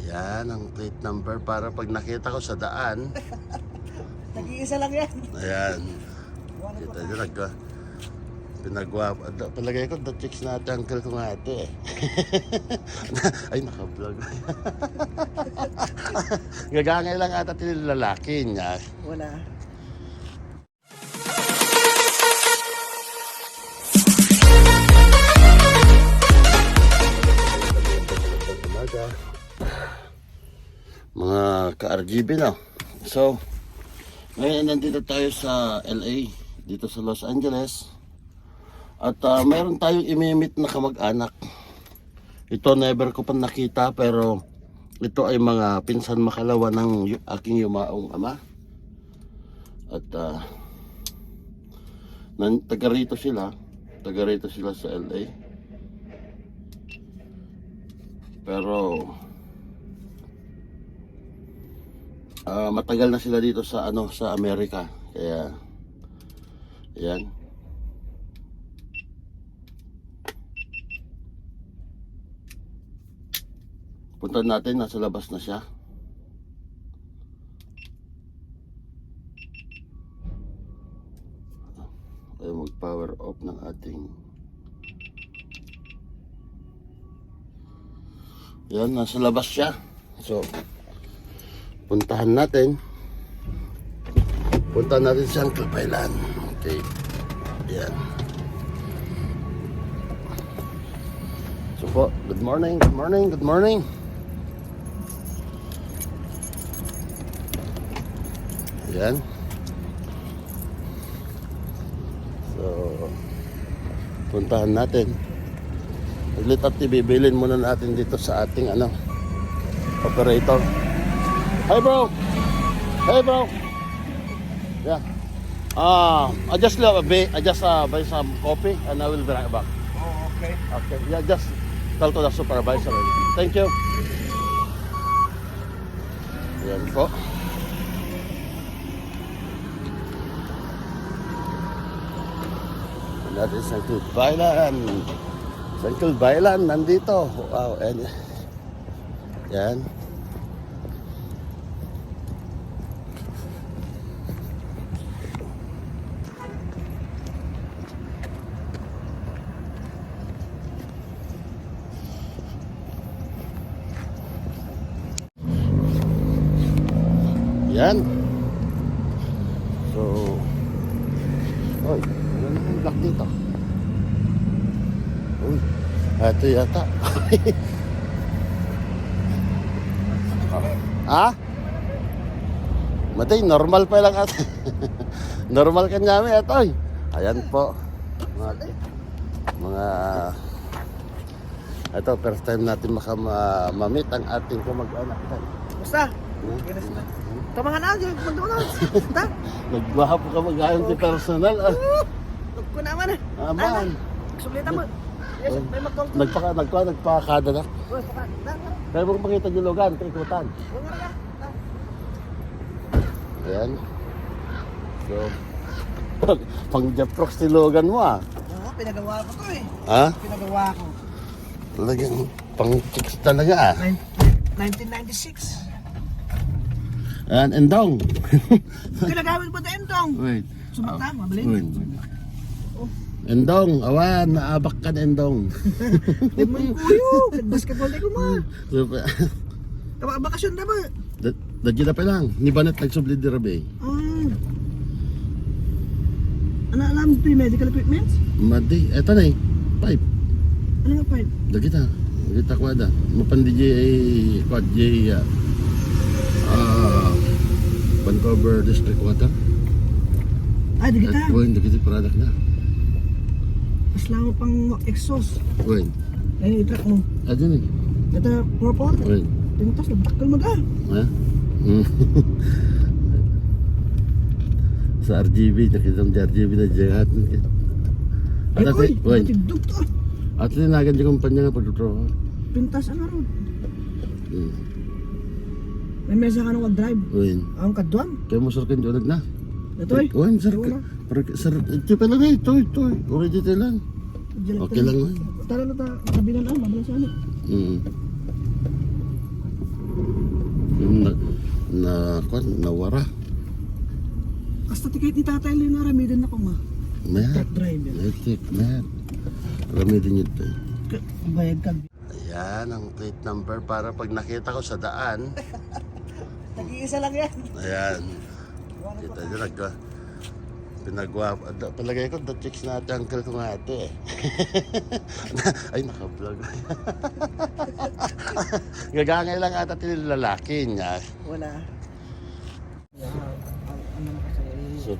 Yan ang plate number para pag nakita ko sa daan. Nag-iisa lang yan. Ayan. Kita nyo pinagwap. Palagay ko, the chicks na ate, uncle ko nga ito eh. Ay, naka-vlog. Gagangay lang ata lalaki niya. Wala. Mga ka-RGB na. So, ngayon nandito tayo sa LA, dito sa Los Angeles. At mayroon tayong imimit na kamag-anak. Ito never ko pa nakita, pero ito ay mga pinsan makalawa ng aking yumaong ama. At taga rito sila sa LA. Pero matagal na sila dito sa sa Amerika. Kaya yan. Punta natin, nasa labas na siya. Ay mag-power off ng ating. Yan, nasa labas siya. So, puntahan natin. Puntahan natin sa Uncle Pailan. Okay. Yan. So po, good morning, good morning, good morning. Yan. So, puntahan natin. Ulit at ibibilin muna natin dito sa ating operator. Hey bro! Hey bro! Yeah. I just buy some coffee and I will be right back. Oh, okay. Okay. Yeah, just tell to the supervisor. Thank you. Yan po. That is Uncle Bailan. Uncle Bailan nandito. Wow. And yan. Yan. So, oy, ano yung black dito? Uy, ito yata. Ha? Matay, normal pa lang ate. Normal ka namin ito. Ayan po. Mga ito, first time natin makamamit ang ating kamag-anak. Basta. Kamahan na, McDonald's. Basta. Nagwapo ka mag-ayon si personal. Huwag ko naman eh. Aman. Sublitan mo. Yes, may McDonald's. Nagpakada na. Uy, baka. Kaya mo makita yung lugan, ikutan. Huwag nga na. Ayan. So, pang Japrox tilogan mo Oo, pinagawa ko to eh. Ha? Pinagawa ko. Talagang pang chicks talaga 1996. Ayan, endong. Kinagamit po tayo entong. Wait. Sumata, mabilin. Wait. Endong, awan, naabak ka na endong. Di mo yung kuyo. Basketball tayo ko mo. Bakasyon na ba? Dadyo na pa lang. Ni Banet nagsubli di rabe. Ano alam ito yung medical equipments? Madi, eto na eh. Pipe. Ano nga pipe? Dagita. Dagita ko ada. Mapandi quad Vancouver District Water. Ay, di kita. Uy, dagiti product na. Mas lang mo pang exhaust. Uy. Ay, i-track mo. Adyan eh. Ito, purple. Uy. Pintas, nagtakal mo ka. Ha? Sa RGB, nakita mo sa RGB na dyan. Ay, uy, uy. natidog to. At linagan di kumpanya nga pagtutrabaho. Pintas, ano ron? May mesa ka nung mag-drive. Uy. Ang kadwan. Kaya mo sarkan dyan na. Ito eh. Uy, sarkan. Ito pa lang eh. Ito. Original lang. Okay lang man. Tara na ta, sabihan mabilis ano. nawara. Basta tiket ni Tatay Leonora, may din ako ma. Mayat. Truck driver. Electric, mayat. Rami din yun tayo. Bayad ka. Ayan, ang plate number para pag nakita ko sa daan. Nag-iisa lang yan. Ayan. Kita nyo, pinagwap. Palagay ko, the chicks na ate, uncle ko nga ate eh. Ay, naka-vlog. Gagangay lang ata lalaki niya. Wala. Ano na kasi? So,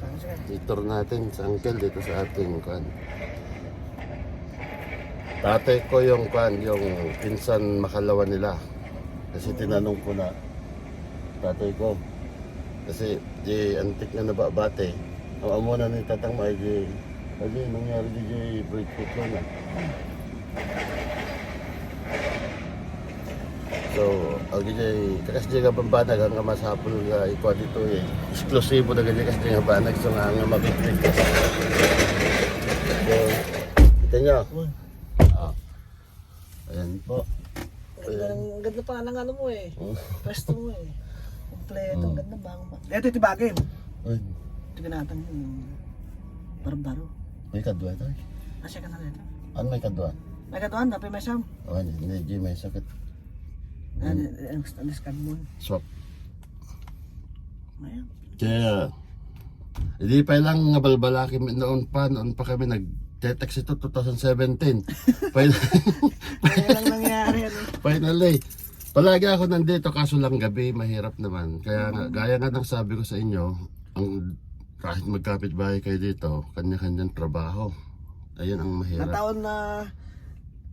titor natin sa uncle dito sa ating kwan. Tatay ko yung kwan, yung pinsan makalawa nila. Kasi tinanong ko na tatay ko. Kasi di antik na nababate. Ang amo na ni tatang mo ay di nangyari di breakthrough ko na. So, ang gijay, kakas di nga bambanag, ang masapol nga ikaw dito eh. Eksplosibo na ganyan kasi di nga banag, so nga mabitrik. So, kita nyo. Ah. Ayan po. Ang ganda pa ng ano mo eh. Oh. Pwesto mo eh. Kompleto, ang ganda ba? Ito itibagin. Ay, Ito ganatan yung barbaro. may kadwa ito. Asya ka na rin. Ano may kadwa? May katuan, dapat may sam. Oh, hindi, may sakit. Ang skad mo. Swap. Ayan. Kaya, hindi pa lang nabalbalaki noon pa kami nag-text ito 2017. Kaya lang nangyari. Ano? Finally, palagi ako nandito kaso lang gabi, mahirap naman. Kaya nga, gaya nga ng sabi ko sa inyo, kahit magkapit-bahay kayo dito, kanya-kanyang trabaho. Ayun ang mahirap. Nataon na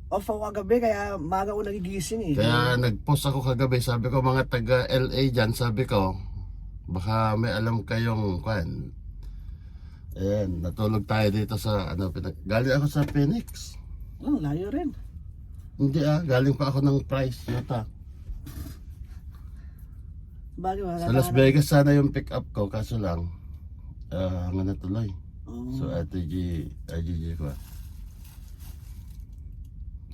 off ako kagabi, kaya maga ko nagigising eh. Kaya nag-post ako kagabi, sabi ko mga taga LA dyan, sabi ko, baka may alam kayong kwan. Ayan, natulog tayo dito sa, galing ako sa Phoenix. Oh, layo rin. Hindi galing pa ako ng Price, yata. Bagay, Sa Las Vegas sana yung pick up ko, kaso lang, nga natuloy. Oh. So, IGG ko.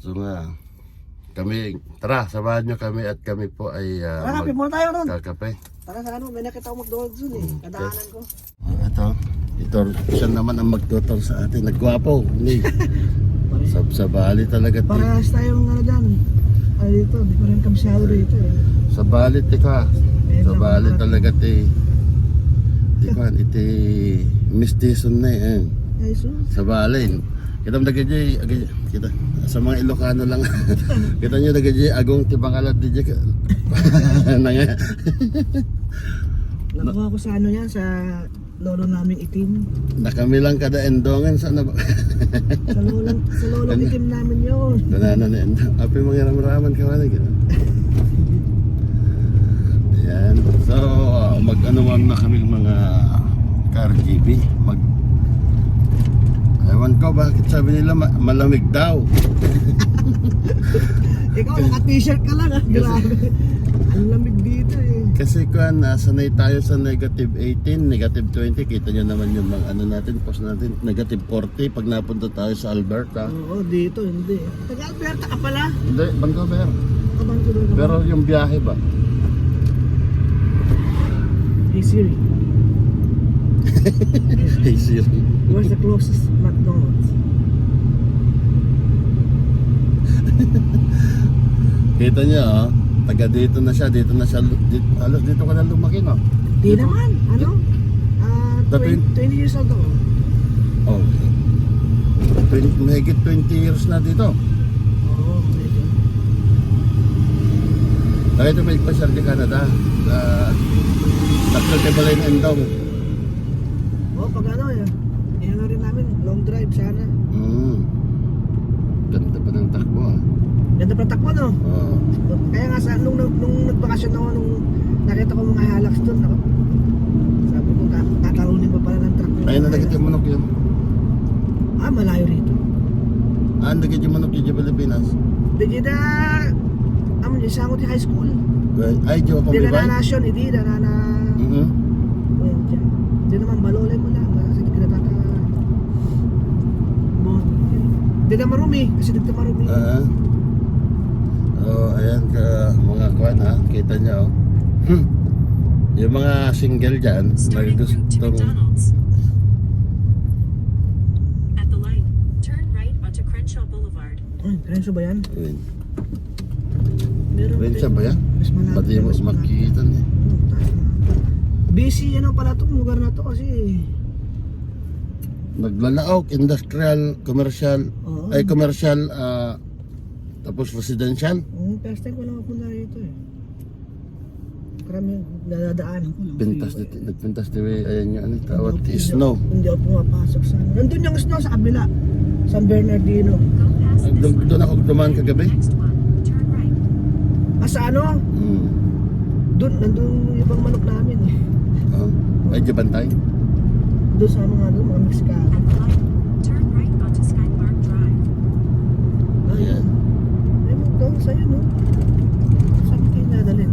So nga, kami, tara, samahan nyo kami at kami po ay Tara, kape muna tayo ron. magkakape. Tara sa ano, may nakita ko McDonald's dun eh. Kadaanan ko. Ito, siya naman ang magtutor sa atin. Nagwapo, hindi. Sa Bali talaga. Parehas tayong ano dyan. Ay dito, di ko rin kamsyado dito eh. Sa Bali, tika. Sa Bali talaga, iti Miss Tison na eh. Ay sus. Sa Bali. Kita mo nagajay, kita sa mga Ilocano lang. Kita nyo nagajay agong tibangalat di ka. Nanga. Nakuha ko sa ano yan, sa lolo naming itim. Na kami lang kada endongan sa na. Sa lolong itim namin yun. Nanana na endo. Api mga ramaraman ka man gitu. Ayan. So, mag-anuman na kami mga car-GB. Ewan ko bakit sabi nila malamig daw. Ikaw, naka-t-shirt ka lang ah. Grabe. Ang lamig dito eh. Kasi kung sanay tayo sa negative 18, negative 20, kita nyo naman yung mga ano natin, post natin, negative 40 pag napunta tayo sa Alberta. Oo, dito hindi. Taga-Alberta ka pala. Hindi, Vancouver. Vancouver ka. Pero yung biyahe ba? Hey Siri, Hey Siri. where's the closest McDonald's? Kita nyo, taga dito na siya, halos dito ka na lumaki, no? Di naman, ano? 20 years old ako. Oh, mahigit 20 years na dito. Oo, medyo. Nakita may pasyal di Canada. Dr. Kebalay na Endong. Oo, pag ano eh. Yan na rin namin, long drive sana. Ganda pa ng takbo Ganda pa takbo no? Oo. Kaya nga sa nung nagbakasyon ako, nung nakita ko mga Hilux doon, ako, sabi ko, tatalunin pa pala ng truck. Ayun na nagit yung manok yun. Malayo rito. Nagit yung manok yun sa Pilipinas. Di na, di sangot yung high school. Ay, di ba Di na pambibay? na nation, di na na. Di naman balolay mo lang, kasi di ka natata. Di na marumi, kasi di na marumi. Ayan ka mga kuwan ha, kita nyo. Yung mga single dyan, may Starting route to gustong... McDonald's. At the light, turn right onto Crenshaw Boulevard. Ay, Renzo ba yan? Ayun. Meron Ayun siya din. ba yan? Mas malapit. Ba't di mo mas malapit. makikita niya? Taas na. Busy ano pala itong lugar na to kasi Naglalaok, industrial, commercial, Oo. ay commercial, tapos residential. first time ko lang mapunta rito eh. Karami nadadaanan ko lang. Pintas dito, nagpintas dito, ayan yung ano, tawag, Hindi ako- snow. Hindi ako pumapasok sa ano. Nandun yung snow sa kabila. San Bernardino. Go past this Doon light. doon ako dumaan kagabi. Next one, turn right. Sa ano? Hmm. Nandun yung ibang manok namin eh. Ay, Jabantay. Doon sa mga Mexicano. At the light, turn right onto Skylark Drive. Ayan. Ay mo daw sa'yo no? Saan kayo nadalhin?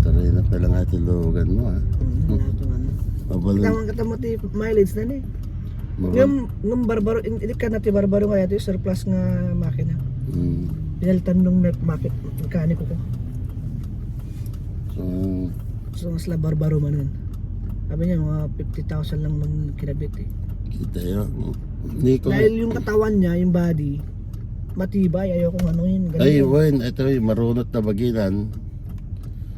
Taray na pala nga tilugan mo ha. Wala itong ano. Mabalon. Katamati mileage na ni. Ngam barbaro, hindi ka natin barbaro kaya ito yung surplus nga makina. Hmm. Pinalitan nung mekaniko ko. So, So mas la barbaro man nun. Sabi niya mga 50,000 lang nung kinabit eh. kita yun. Hindi ko... Dahil yung katawan niya, yung body, matibay, ayoko ano yun. ganun Ay, yun. Wayne, ito yung marunot na bagilan.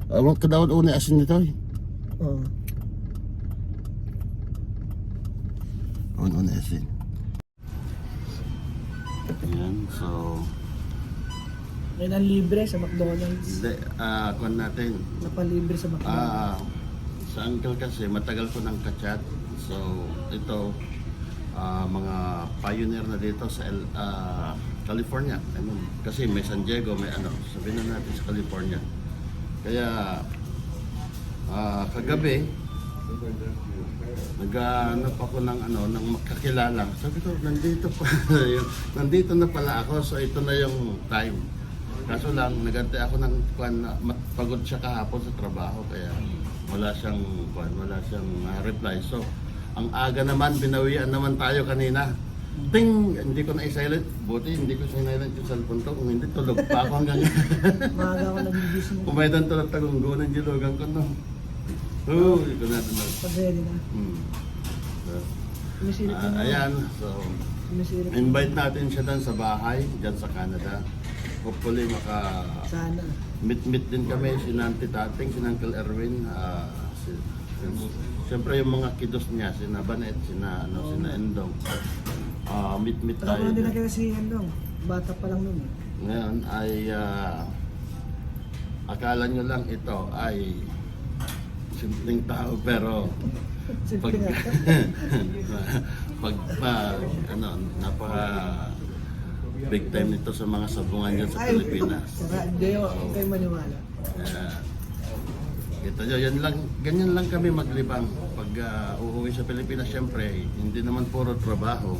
Awang kadawad una asin nito eh. Oo. On asin. Ayan, so... May libre sa McDonald's. Hindi, kuhan natin. Napalibre sa McDonald's. Sa uncle kasi, matagal ko ng kachat. So, ito, mga pioneer na dito sa California. I mean, kasi may San Diego, may ano, sabihin na natin sa California. Kaya, kagabi, naghanap ako ng ano, ng makakilala. Sabi ko, nandito pa, nandito na pala ako, so ito na yung time. Kaso lang, nagantay ako ng pagod siya kahapon sa trabaho, kaya wala siyang reply. So, ang aga naman, binawian naman tayo kanina. Ting! Hindi ko na i-silent. Buti, hindi ko sinilent yung cellphone ko. Kung hindi, tulog pa ako hanggang Maaga ako nag-gising mo. kumaydan tulog tagunggunan jilugan ko no. Oo, hindi ko na tulog. Pag ready na. So, Sumisilip na. ayan, so Sumisilip. invite natin siya dan sa bahay, dyan sa Canada. Hopefully Sana. meet din kami, si Nanti Tating, si Uncle Erwin, siyempre yung mga kiddos niya, si Nabanet, si Endong. Meet Ako tayo. lang din nakita si Andong. Bata pa lang nun eh. Ngayon ay akala nyo lang ito ay simpleng tao pero pag Simple nga. napaka big time nito sa mga sabungan dyan sa Ay, Pilipinas. Hindi ako kayo maniwala. Ito ganyan lang kami maglibang. Pag uuwi sa Pilipinas, syempre, hindi naman puro trabaho.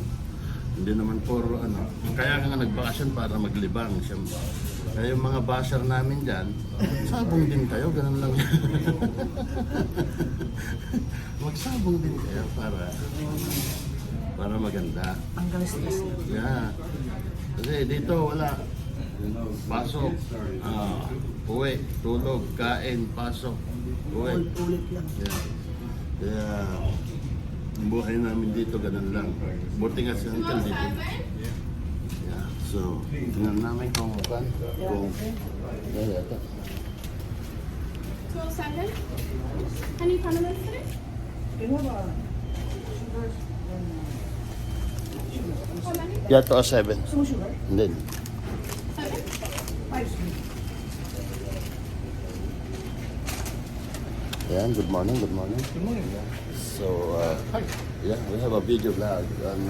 Hindi naman puro ano. Kaya nga nagbakasyon para maglibang. Syempre. Kaya yung mga basher namin dyan, sabong din kayo, ganun lang. Magsabong din kayo para maganda. Ang stress na. Yeah. Kasi dito wala. Pasok, uwi, tulog, kain, pasok, uwi. Ulit lang. Yeah. Kaya, ang buhay namin dito, ganun lang. Buti nga si Uncle dito. Yeah. So, tingnan namin kung yata. 207? Any condiments today? Tingnan ba? How many? Yato a 7. Gusto mo sugar? Hindi. 7? 5 sweet. Ayan, good morning, good morning. Good morning. So, yeah, we have a video vlog on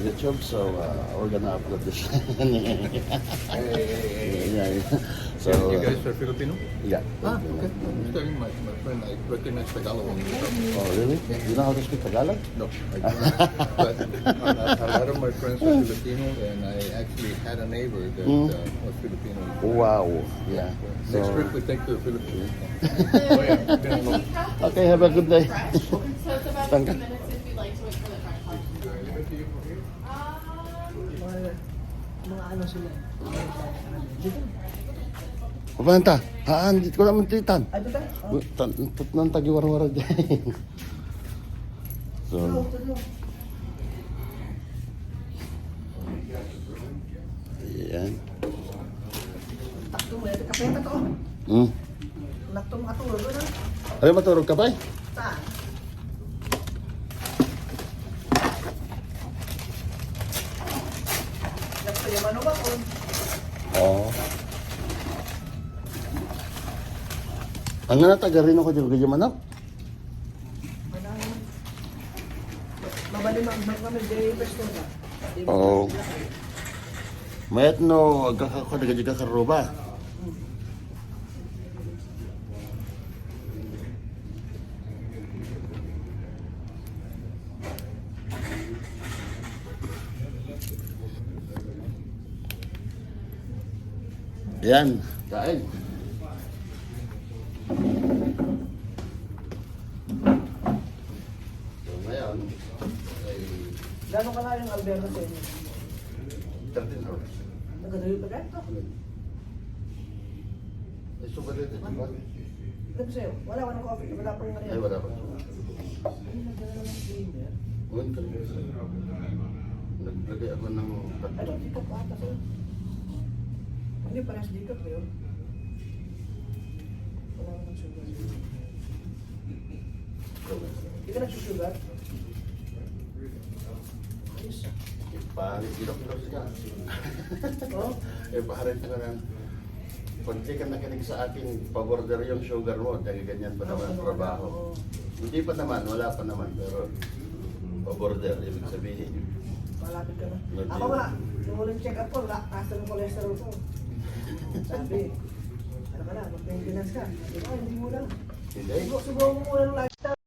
YouTube, so we're gonna upload this. Yeah. So, You guys are Filipino? yeah. Okay. I'm telling my friend I recognize Tagalog on YouTube. Oh, really? You know how to speak Tagalog? No, I do not. But a lot of my friends are Filipino, and I actually had a neighbor that was Filipino. Wow. Yeah. Next So, trip we take to the Philippines. Oh yeah, been a long- okay, have a good day. So it's about Saan ka? minutes if you'd like to wait for the car. Mga ano sila. Dito. Pabanta. Dito ko naman titan. Ay, dito tayo. Tut nang tagi war-war dyan. So, Tulo. ayan. Takto mo. Kapeta to. Nakto mo katulog. Ano? Ay, matulog ka pa eh? Saan? Nakto yung ano ba ko? Oo. Ang nga taga rin ako dyan, kaya manap. Mabalimang kami. Day pesto ka. Oo. Mayat no, agkakadaga dyan ka karuba. Yan, kain. So ngayon, ay Gano'n ka lang yung Alberto sa inyo? 13 hours. Nagadayo pa ka? Ay, super rin, di ba? Sabi sa'yo, wala ka ng coffee. Wala pa rin ano Ay, yan. wala pa. Ay, nagdala ng gamer. Ngunit ka naglagay ako ng Ay, tatlo. dito pa ata sa'yo. Hindi, parehas dito pa yun. Wala ka ng sugar. Hindi ka nagsusugar? Ayos ah. Ipahalit ilok-ilok siya. Oh? Ipahalit ka ng pag di ka nakinig sa akin, pa-border yung sugar mo, dahil ganyan pa naman ang trabaho. Hindi pa naman, wala pa naman, pero pa-border, ibig sabihin. Malapit ka na. Medyo. Ako nga, nung huling check up ko, taas na ng cholesterol ko. Sabi, ano ka na, mag-maintenance ka. Sabi ko, hindi muna. Hindi. Subukan mo muna ng lifestyle.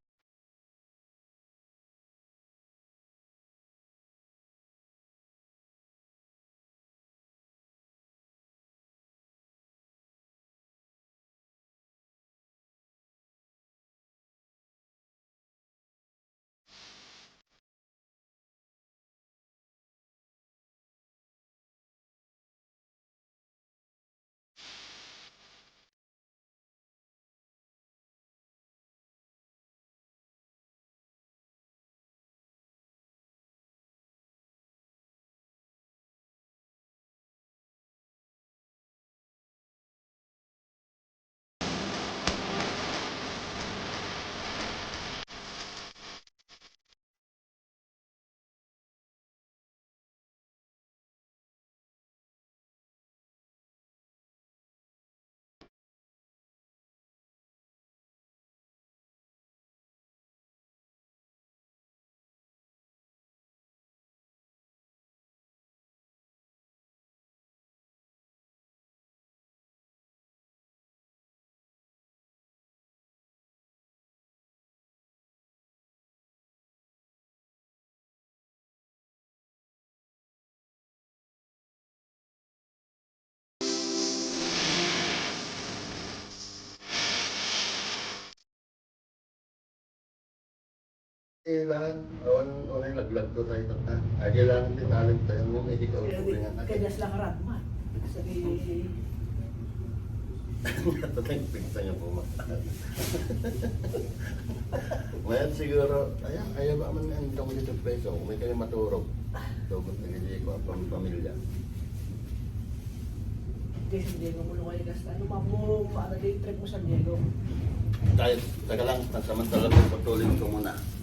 Kailangan, awan yung laglag ko tayo tata. Ay, kailangan tinalim tayo mo, may ikaw Kaya ko rin nga. kaya lang karat man. Sabi, Tatagpigsa niya po makakaan. Ngayon siguro, ayaw ba man ang damo dito peso, kung may kayo maturog. Tugot na ganyan ko ang pamilya. San Diego mo nung kayo gasta. Ano pa mo, paano day trip mo San Diego? Kahit, taga lang, pansamantala mo, patuloy ko muna.